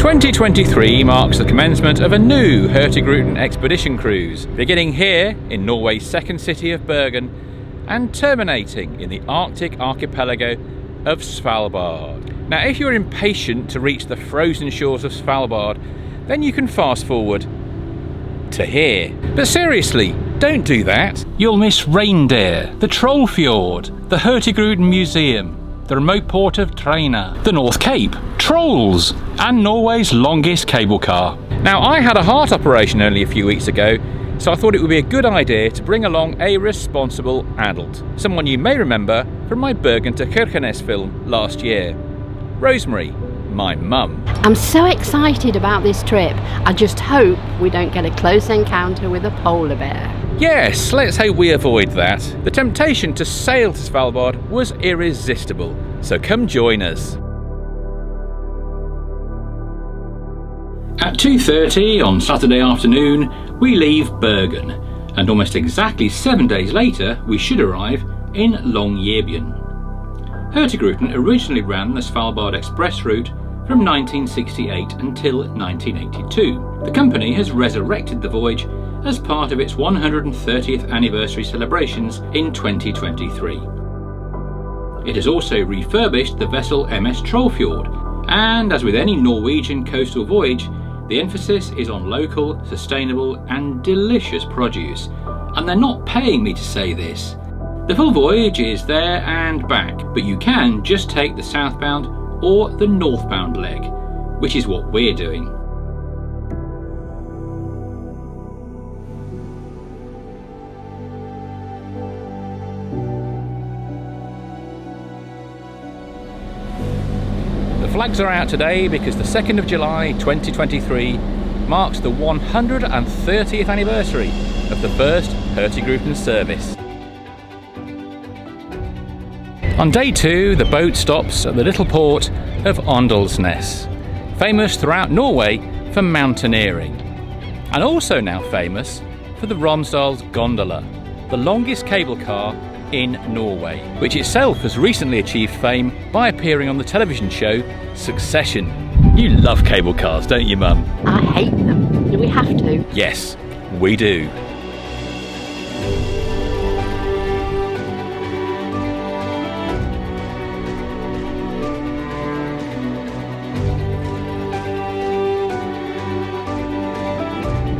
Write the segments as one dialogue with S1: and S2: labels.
S1: 2023 marks the commencement of a new Hurtigruten expedition cruise, beginning here in Norway's second city of Bergen and terminating in the Arctic archipelago of Svalbard. Now, if you're impatient to reach the frozen shores of Svalbard, then you can fast forward to here. But seriously, don't do that. You'll miss reindeer, the Trollfjord, the Hurtigruten Museum, the remote port of Træna, the North Cape, trolls, and Norway's longest cable car. Now, I had a heart operation only a few weeks ago, so I thought it would be a good idea to bring along a responsible adult, someone you may remember from my Bergen to Kirkenes film last year. Rosemary, my mum.
S2: I'm so excited about this trip. I just hope we don't get a close encounter with a polar bear.
S1: Yes, let's hope we avoid that. The temptation to sail to Svalbard was irresistible, so come join us. At 2:30 on Saturday afternoon, we leave Bergen, and almost exactly 7 days later we should arrive in Longyearbyen. Hurtigruten originally ran the Svalbard Express route from 1968 until 1982. The company has resurrected the voyage as part of its 130th anniversary celebrations in 2023. It has also refurbished the vessel MS Trollfjord, and as with any Norwegian coastal voyage, the emphasis is on local, sustainable and delicious produce. And they're not paying me to say this. The full voyage is there and back, but you can just take the southbound or the northbound leg, which is what we're doing. The flags are out today because the 2nd of July 2023 marks the 130th anniversary of the first Hurtigruten service. On day 2, the boat stops at the little port of Åndalsnes, famous throughout Norway for mountaineering, and also now famous for the Romsdal's gondola, the longest cable car in Norway, which itself has recently achieved fame by appearing on the television show Succession. You love cable cars, don't you, Mum?
S2: I hate them. Do we have to?
S1: Yes, we do.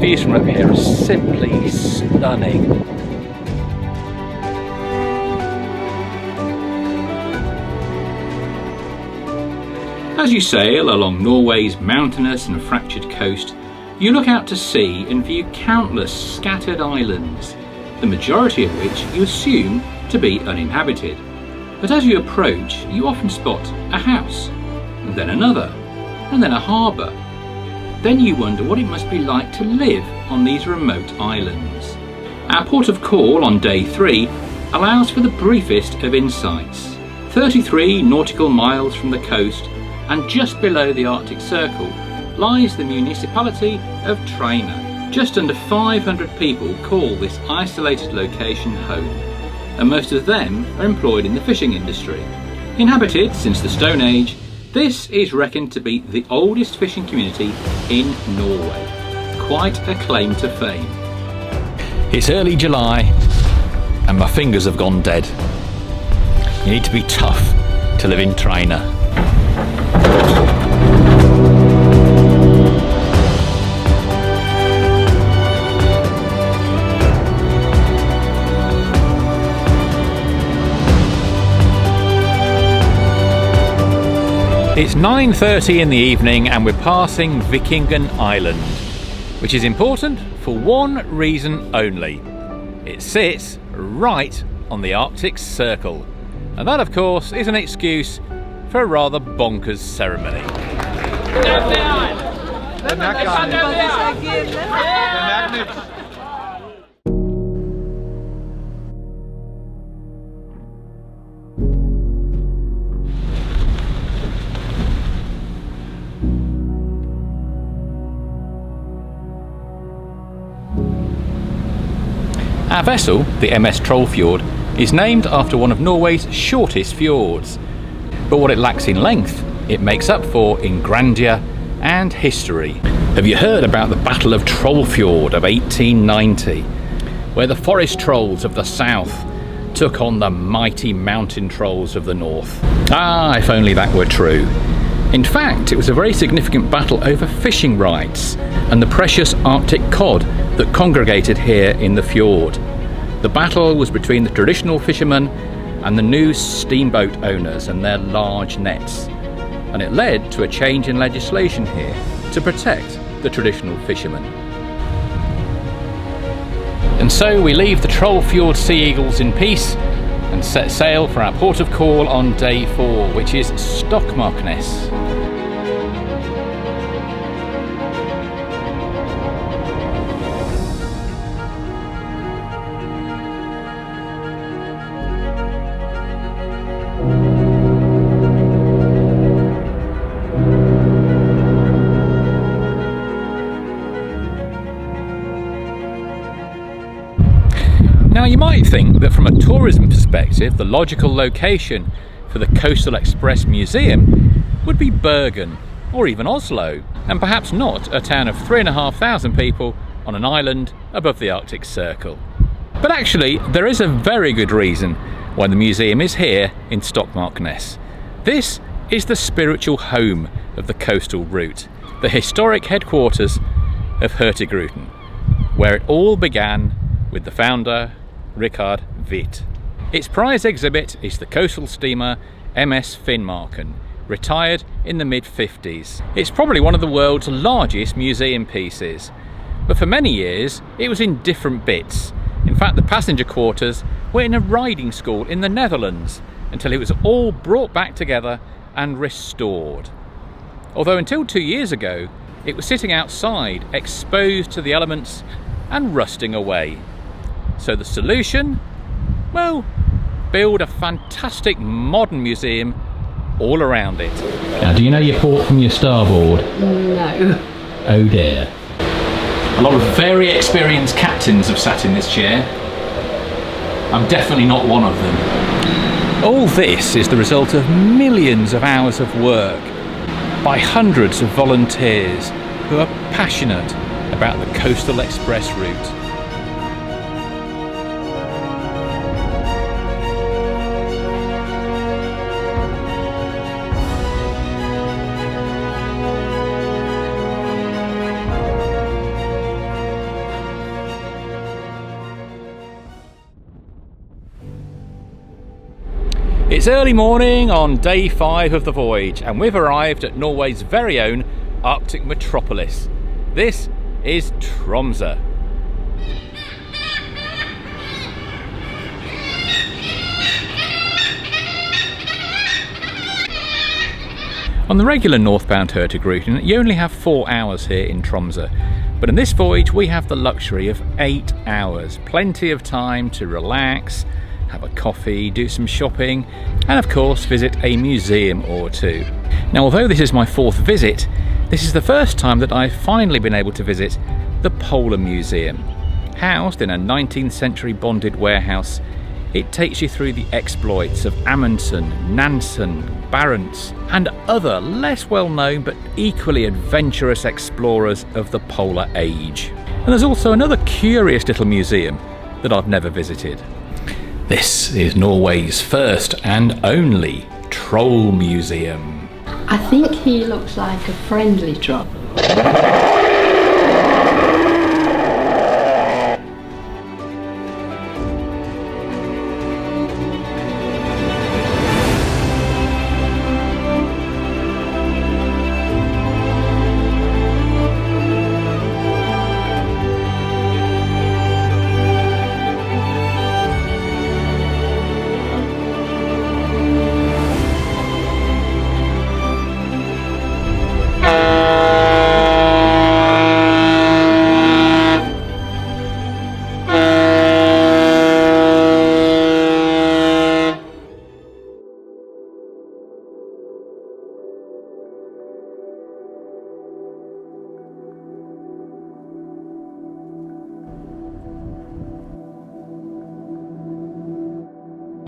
S1: Views from up here are simply stunning. As you sail along Norway's mountainous and fractured coast, you look out to sea and view countless scattered islands, the majority of which you assume to be uninhabited. But as you approach, you often spot a house, and then another, and then a harbour. Then you wonder what it must be like to live on these remote islands. Our port of call on day 3 allows for the briefest of insights. 33 nautical miles from the coast and just below the Arctic Circle lies the municipality of Træna. Just under 500 people call this isolated location home, and most of them are employed in the fishing industry. Inhabited since the Stone Age, this is reckoned to be the oldest fishing community in Norway. Quite a claim to fame. It's early July and my fingers have gone dead. You need to be tough to live in Træna. It's 9:30 in the evening and we're passing Vikingen Island, which is important for one reason only. It sits right on the Arctic Circle, and that of course is an excuse for a rather bonkers ceremony. Our vessel, the MS Trollfjord, is named after one of Norway's shortest fjords. But what it lacks in length, it makes up for in grandeur and history. Have you heard about the Battle of Trollfjord of 1890, where the forest trolls of the south took on the mighty mountain trolls of the north? Ah, if only that were true. In fact, it was a very significant battle over fishing rights and the precious Arctic cod that congregated here in the fjord. The battle was between the traditional fishermen and the new steamboat owners and their large nets, and it led to a change in legislation here to protect the traditional fishermen. And so we leave the Trollfjord Sea Eagles in peace and set sail for our port of call on day 4, which is Stokmarknes. Now, you might think that from a tourism perspective, the logical location for the Coastal Express Museum would be Bergen or even Oslo, and perhaps not a town of 3,500 people on an island above the Arctic Circle. But actually, there is a very good reason why the museum is here in Stokmarknes. This is the spiritual home of the coastal route, the historic headquarters of Hurtigruten, where it all began with the founder, Richard Hvidt. Its prize exhibit is the coastal steamer MS Finnmarken, retired in the mid-50s. It's probably one of the world's largest museum pieces, but for many years it was in different bits. In fact, the passenger quarters were in a riding school in the Netherlands until it was all brought back together and restored. Although until 2 years ago it was sitting outside, exposed to the elements and rusting away. So the solution? Well, build a fantastic modern museum all around it. Now, do you know your port from your starboard?
S2: No.
S1: Oh dear. A lot of very experienced captains have sat in this chair. I'm definitely not one of them. All this is the result of millions of hours of work by hundreds of volunteers who are passionate about the Coastal Express route. It's early morning on day 5 of the voyage, and we've arrived at Norway's very own Arctic metropolis. This is Tromsø. On the regular northbound Hurtigruten, you only have 4 hours here in Tromsø, but in this voyage we have the luxury of 8 hours, plenty of time to relax, have a coffee, do some shopping, and of course visit a museum or two. Now, although this is my 4th visit, this is the first time that I've finally been able to visit the Polar Museum. Housed in a 19th century bonded warehouse, it takes you through the exploits of Amundsen, Nansen, Barents, and other less well known but equally adventurous explorers of the polar age. And there's also another curious little museum that I've never visited. This is Norway's first and only troll museum.
S2: I think he looks like a friendly troll.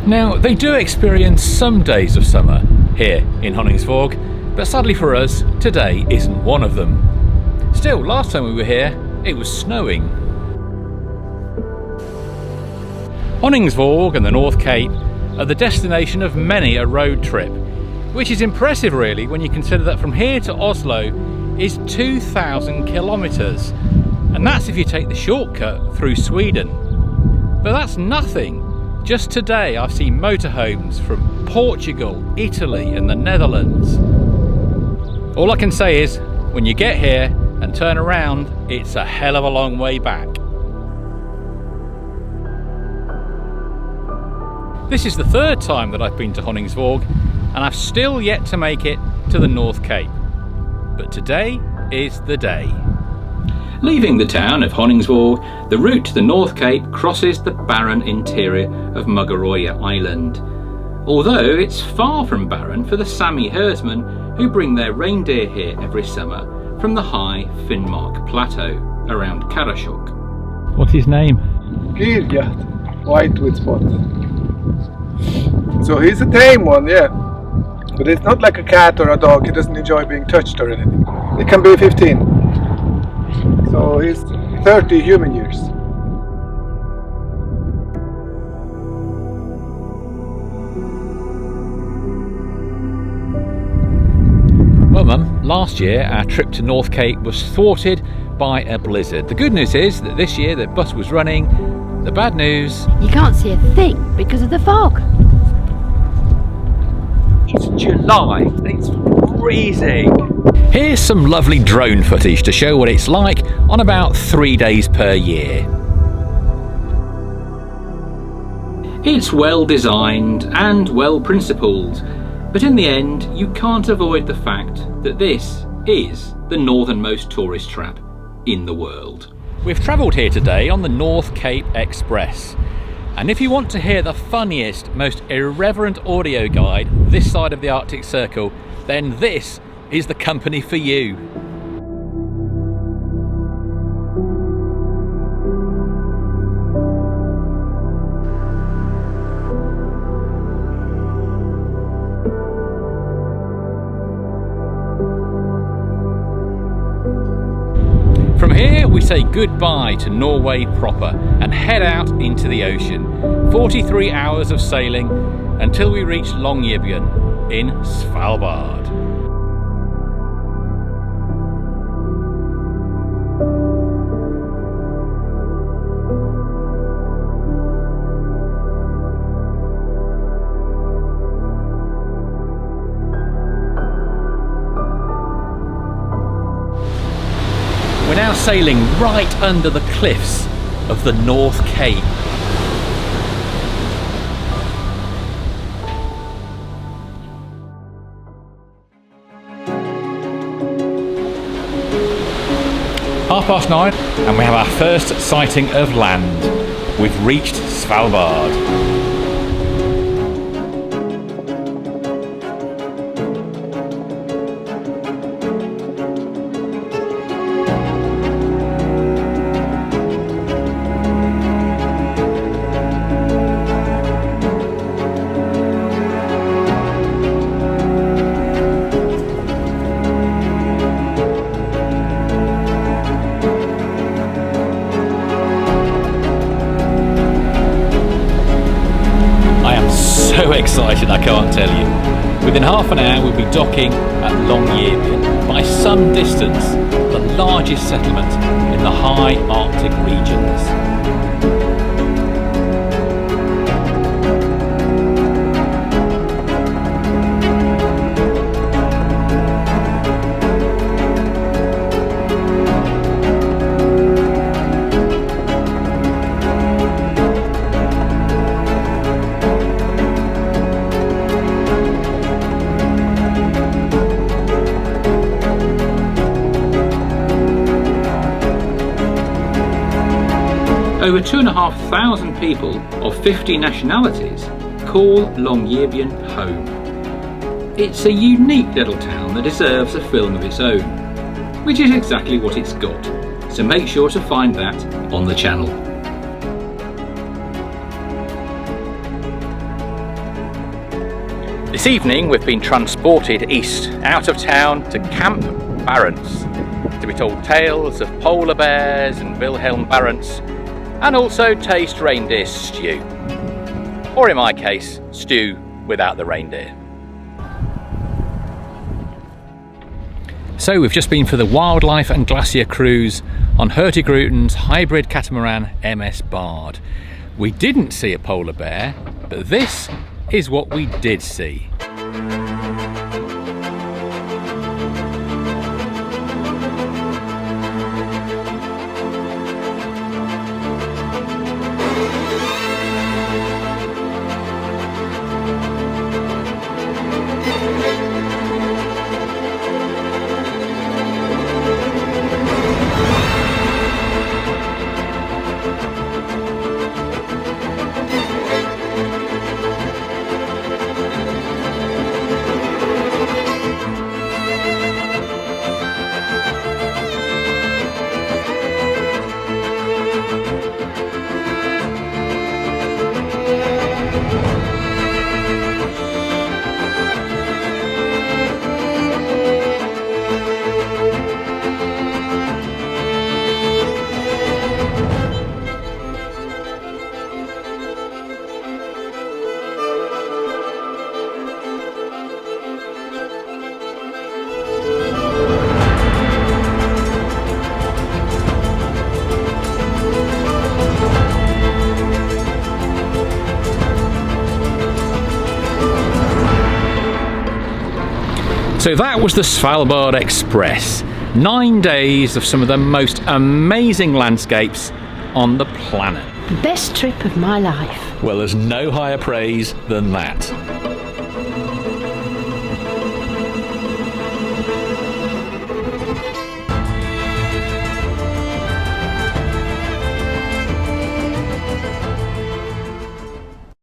S2: Now, they do experience some days of summer here in Honningsvåg,
S1: But sadly for us, today isn't one of them. Still, last time we were here, it was snowing. Honningsvåg and the North Cape are the destination of many a road trip, which is impressive really when you consider that from here to Oslo is 2,000 kilometres, and that's if you take the shortcut through Sweden. But that's nothing. Just today I've seen motorhomes from Portugal, Italy and the Netherlands. All I can say is, when you get here and turn around, it's a hell of a long way back. This is the third time that I've been to Honningsvåg, and I've still yet to make it to the North Cape. But today is the day.
S3: Leaving the town of Honningsvåg, the route to the North Cape crosses the barren interior of Longyearbyen Island. Although it's far from barren for the Sami herdsmen who bring their reindeer here every summer from the high Finnmark plateau around Karasjok.
S1: What's his name?
S4: Hurtigruten, white with spots. So he's a tame one, yeah. But it's not like a cat or a dog, he doesn't enjoy being touched or anything. He can be 15. So he's 30 human years.
S1: Well Mum, last year our trip to North Cape was thwarted by a blizzard. The good news is that this year the bus was running. The bad news...
S2: You can't see a thing because of the fog.
S1: It's July, it's freezing. Here's some lovely drone footage to show what it's like on about 3 days per year.
S3: It's well designed and well principled, but in the end you can't avoid the fact that this is the northernmost tourist trap in the world.
S1: We've travelled here today on the North Cape Express, and if you want to hear the funniest, most irreverent audio guide this side of the Arctic Circle, then this is the company for you. From here we say goodbye to Norway proper and head out into the ocean. 43 hours of sailing until we reach Longyearbyen in Svalbard. We're now sailing right under the cliffs of the North Cape. "9:30 and we have our first sighting of land. We've reached Svalbard. So excited I can't tell you. Within half an hour we'll be docking at Longyearbyen, by some distance the largest settlement in the high Arctic regions.
S3: Over 2,500 people of 50 nationalities call Longyearbyen home. It's a unique little town that deserves a film of its own, which is exactly what it's got, so make sure to find that on the channel.
S1: This
S3: This evening we've been transported east, out of town, to Camp Barents, to be told tales of polar bears and Wilhelm Barents, and also taste reindeer stew. Or in my case, stew without the reindeer. So we've just been for the wildlife and glacier cruise on Hurtigruten's hybrid catamaran MS Bard. We didn't see a polar bear, but this is what we did see. So that was the Svalbard Express. 9 days of some of the most amazing landscapes on the planet.
S2: The best trip of my life.
S3: Well, there's no higher praise than that.